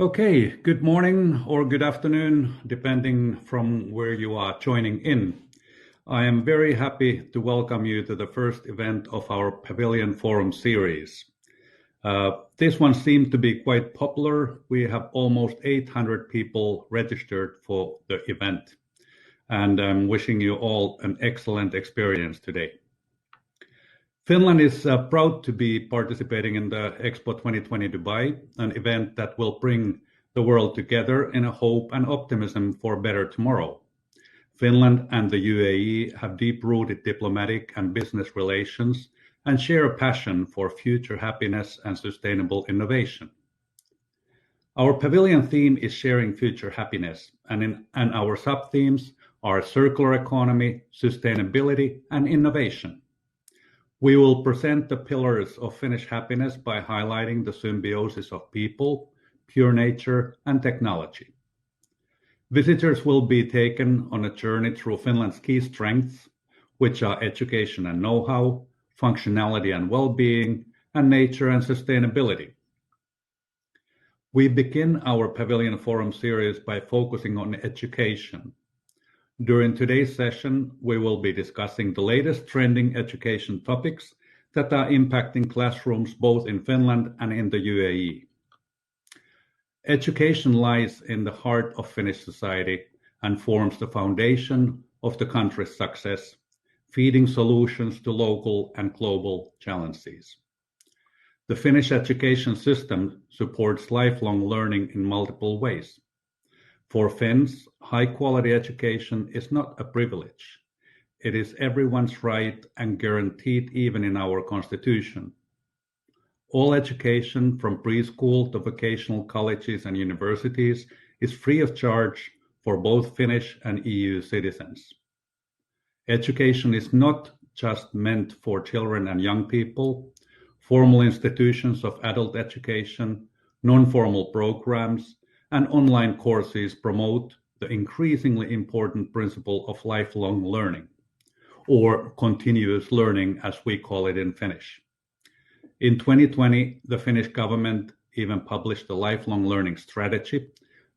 Okay, good morning or good afternoon, depending from where you are joining in. I am very happy to welcome you to the first event of our Pavilion Forum series. This one seemed to be quite popular. We have almost 800 people registered for the event, and I'm wishing you all an excellent experience today. Finland is proud to be participating in the Expo 2020 Dubai, an event that will bring the world together in a hope and optimism for a better tomorrow. Finland and the UAE have deep-rooted diplomatic and business relations and share a passion for future happiness and sustainable innovation. Our pavilion theme is sharing future happiness, and our sub-themes are circular economy, sustainability, and innovation. We will present the pillars of Finnish happiness by highlighting the symbiosis of people, pure nature, and technology. Visitors will be taken on a journey through Finland's key strengths, which are education and know-how, functionality and well-being, and nature and sustainability. We begin our Pavilion Forum series by focusing on education. During today's session, we will be discussing the latest trending education topics that are impacting classrooms both in Finland and in the UAE. Education lies in the heart of Finnish society and forms the foundation of the country's success, feeding solutions to local and global challenges. The Finnish education system supports lifelong learning in multiple ways. For Finns, high-quality education is not a privilege. It is everyone's right and guaranteed even in our constitution. All education from preschool to vocational colleges and universities is free of charge for both Finnish and EU citizens. Education is not just meant for children and young people. Formal institutions of adult education, non-formal programs, and online courses promote the increasingly important principle of lifelong learning, or continuous learning as we call it in Finnish. In 2020, the Finnish government even published a lifelong learning strategy,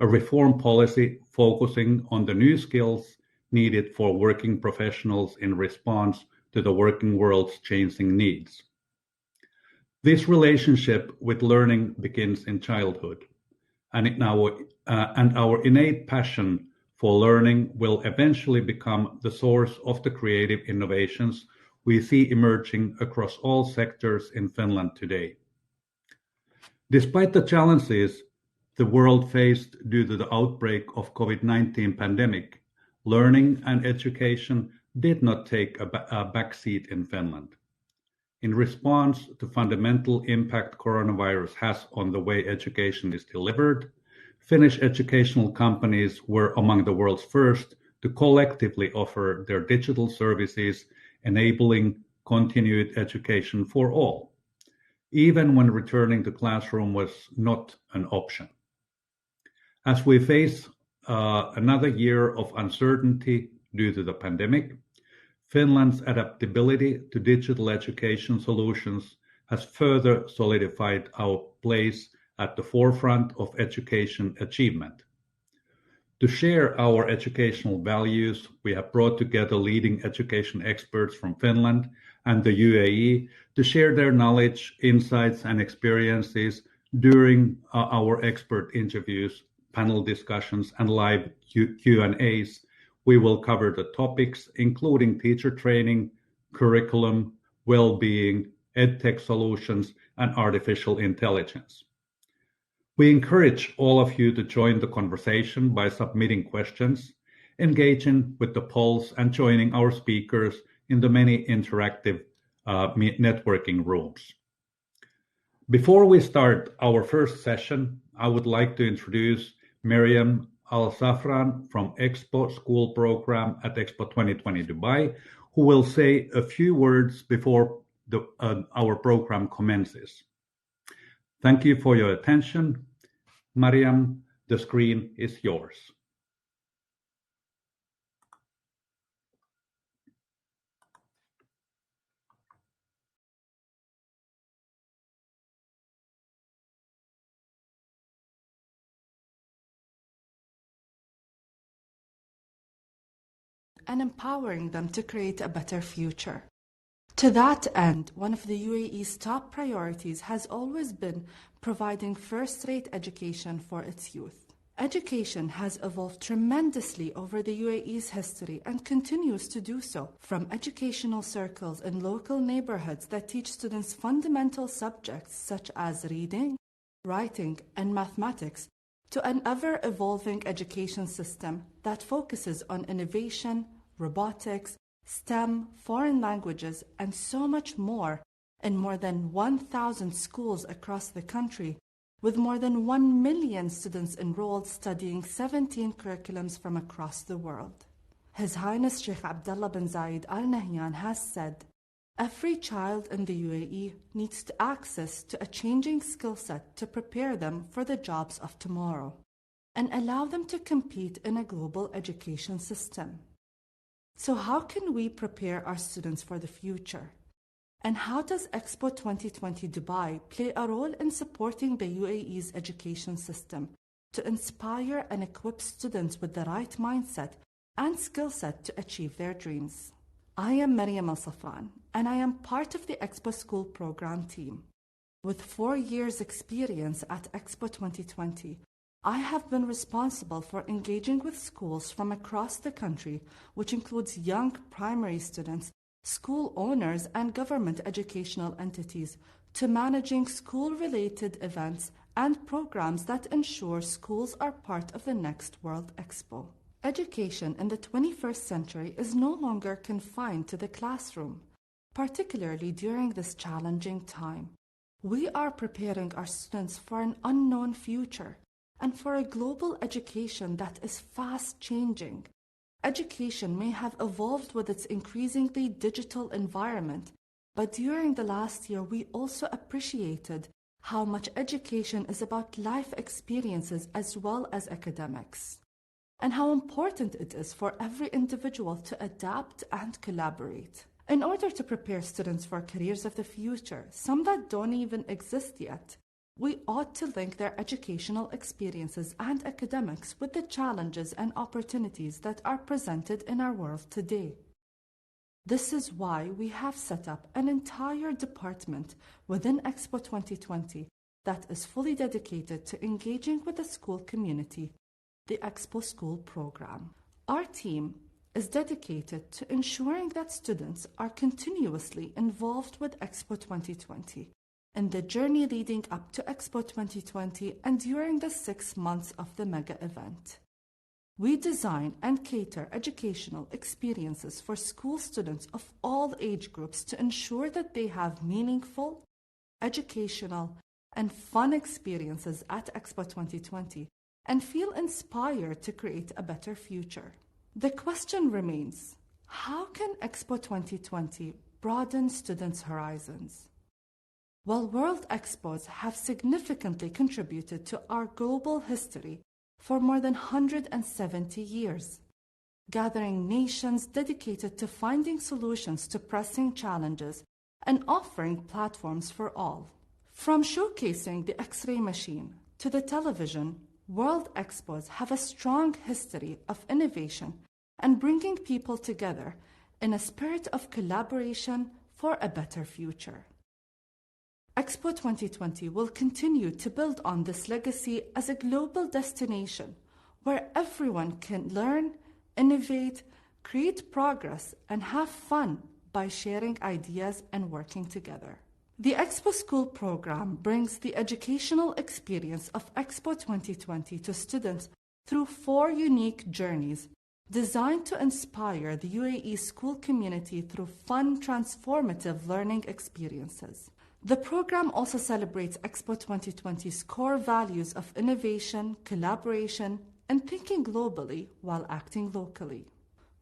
a reform policy focusing on the new skills needed for working professionals in response to the working world's changing needs. This relationship with learning begins in childhood. And our innate passion for learning will eventually become the source of the creative innovations we see emerging across all sectors in Finland today. Despite the challenges the world faced due to the outbreak of COVID-19 pandemic, learning and education did not take a backseat in Finland. In response to fundamental impact coronavirus has on the way education is delivered, Finnish educational companies were among the world's first to collectively offer their digital services, enabling continued education for all, even when returning to classroom was not an option. As we face another year of uncertainty due to the pandemic, Finland's adaptability to digital education solutions has further solidified our place at the forefront of education achievement. To share our educational values, we have brought together leading education experts from Finland and the UAE to share their knowledge, insights, and experiences during our expert interviews, panel discussions, and live Q&As. We will cover the topics including teacher training, curriculum, well-being, edtech solutions, and artificial intelligence. We encourage all of you to join the conversation by submitting questions, engaging with the polls, and joining our speakers in the many interactive networking rooms. Before we start our first session, I would like to introduce Miriam Al-Safran from Expo School Program at Expo 2020 Dubai, who will say a few words before our program commences. Thank you for your attention. Mariam, the screen is yours. and empowering them to create a better future. To that end, one of the UAE's top priorities has always been providing first-rate education for its youth. Education has evolved tremendously over the UAE's history and continues to do so, from educational circles in local neighborhoods that teach students fundamental subjects such as reading, writing, and mathematics, to an ever-evolving education system that focuses on innovation, robotics, STEM, foreign languages, and so much more in more than 1,000 schools across the country, with more than 1 million students enrolled studying 17 curriculums from across the world. His Highness Sheikh Abdullah bin Zayed Al Nahyan has said, "Every child in the UAE needs access to a changing skill set to prepare them for the jobs of tomorrow and allow them to compete in a global education system." So how can we prepare our students for the future? And how does Expo 2020 Dubai play a role in supporting the UAE's education system to inspire and equip students with the right mindset and skill set to achieve their dreams? I am Maryam Al-Safran, and I am part of the Expo School program team. With 4 years' experience at Expo 2020, I have been responsible for engaging with schools from across the country, which includes young primary students, school owners, and government educational entities, to managing school-related events and programs that ensure schools are part of the next World Expo. Education in the 21st century is no longer confined to the classroom, particularly during this challenging time. We are preparing our students for an unknown future and for a global education that is fast-changing. Education may have evolved with its increasingly digital environment, but during the last year we also appreciated how much education is about life experiences as well as academics, and how important it is for every individual to adapt and collaborate. In order to prepare students for careers of the future, some that don't even exist yet, we ought to link their educational experiences and academics with the challenges and opportunities that are presented in our world today. This is why we have set up an entire department within Expo 2020 that is fully dedicated to engaging with the school community, the Expo School program. Our team is dedicated to ensuring that students are continuously involved with Expo 2020 in the journey leading up to Expo 2020 and during the 6 months of the mega event. We design and cater educational experiences for school students of all age groups to ensure that they have meaningful, educational, and fun experiences at Expo 2020 and feel inspired to create a better future. The question remains, how can Expo 2020 broaden students' horizons? While World Expos have significantly contributed to our global history for more than 170 years, gathering nations dedicated to finding solutions to pressing challenges and offering platforms for all. From showcasing the X-ray machine to the television, World Expos have a strong history of innovation and bringing people together in a spirit of collaboration for a better future. Expo 2020 will continue to build on this legacy as a global destination where everyone can learn, innovate, create progress, and have fun by sharing ideas and working together. The Expo School program brings the educational experience of Expo 2020 to students through 4 unique journeys designed to inspire the UAE school community through fun, transformative learning experiences. The program also celebrates Expo 2020's core values of innovation, collaboration, and thinking globally while acting locally.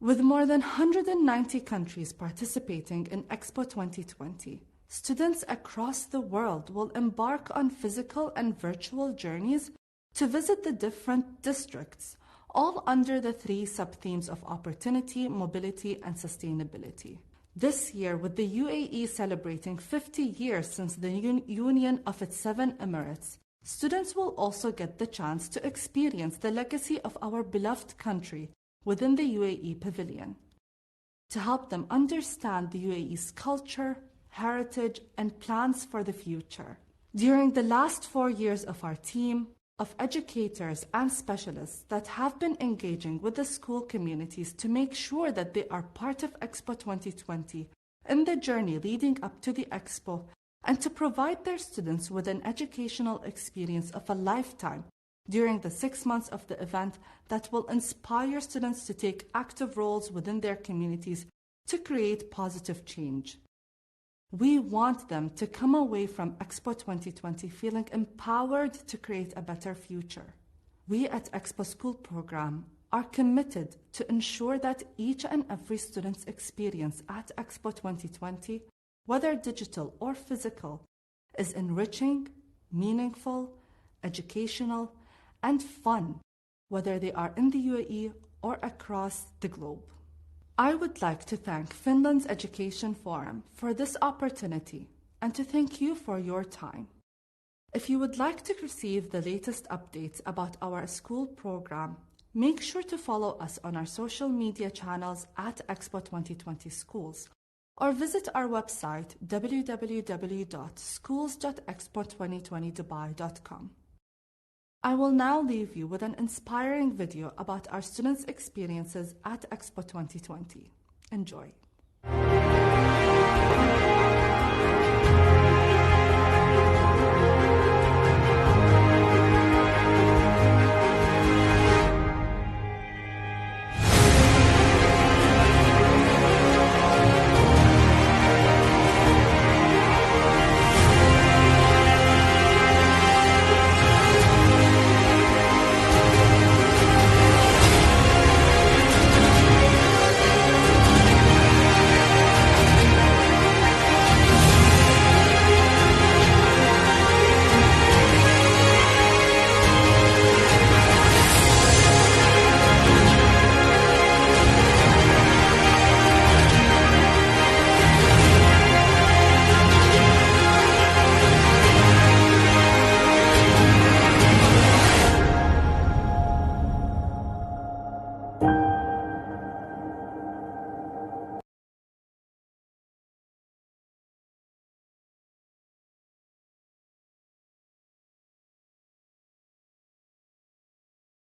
With more than 190 countries participating in Expo 2020, students across the world will embark on physical and virtual journeys to visit the different districts, all under the 3 sub-themes of opportunity, mobility, and sustainability. This year, with the UAE celebrating 50 years since the union of its 7 emirates, students will also get the chance to experience the legacy of our beloved country within the UAE pavilion. to help them understand the UAE's culture, heritage, and plans for the future. During the last 4 years of our team, of educators and specialists that have been engaging with the school communities to make sure that they are part of Expo 2020 in the journey leading up to the Expo, and to provide their students with an educational experience of a lifetime during the 6 months of the event that will inspire students to take active roles within their communities to create positive change. We want them to come away from Expo 2020 feeling empowered to create a better future. We at Expo School Program are committed to ensure that each and every student's experience at Expo 2020, whether digital or physical, is enriching, meaningful, educational, and fun, whether they are in the UAE or across the globe. I would like to thank Finland's Education Forum for this opportunity and to thank you for your time. If you would like to receive the latest updates about our school program, make sure to follow us on our social media channels at Expo 2020 Schools, or visit our website www.schools.expo2020dubai.com. I will now leave you with an inspiring video about our students' experiences at Expo 2020. Enjoy.